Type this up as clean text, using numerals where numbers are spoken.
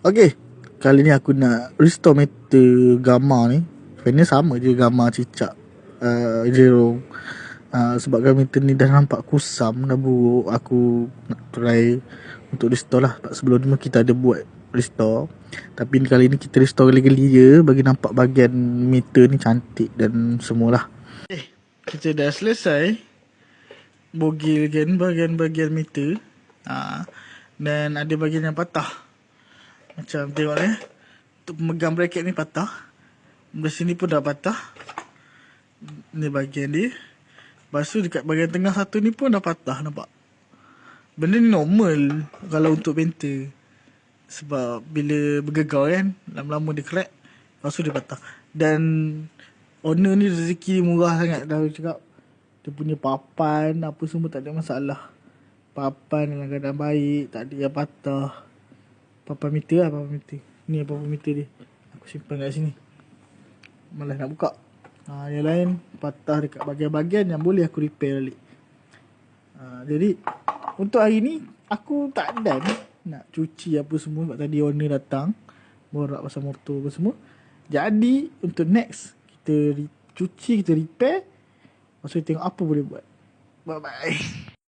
Okay, kali ni aku nak restore meter gamma ni. Sebenarnya sama je gamma cicak zero. Sebabkan meter ni dah nampak kusam, dah buruk. Aku nak try untuk restore lah. Sebelum ni kita ada buat restore, tapi kali ni kita restore geli-geli je, bagi nampak bahagian meter ni cantik dan semualah. Kita dah selesai bogilkan bahagian-bahagian meter. Dan ada bahagian yang patah. Macam tengok ni, untuk pemegang bracket ni patah. Di sini pun dah patah. Ni bahagian dia. Lepas tu dekat bahagian tengah satu ni pun dah patah, nampak? Benda ni normal kalau untuk painter. Sebab bila bergegar kan, lama-lama dia crack, lepas tu dia patah. Dan owner ni rezeki murah sangat. Dah cakap dia punya papan apa semua tak ada masalah. Papan dalam keadaan baik, tak ada yang patah. Papan meter lah, papan meter. Ni papan meter dia. Aku simpan kat sini. Malas nak buka. Yang lain patah dekat bahagian-bahagian yang boleh aku repair balik. Jadi untuk hari ni aku tak dan nak cuci apa semua, sebab tadi owner datang borak pasal motor apa semua. Jadi untuk next kita cuci, kita repair. Lepas tu tengok apa boleh buat. Bye bye.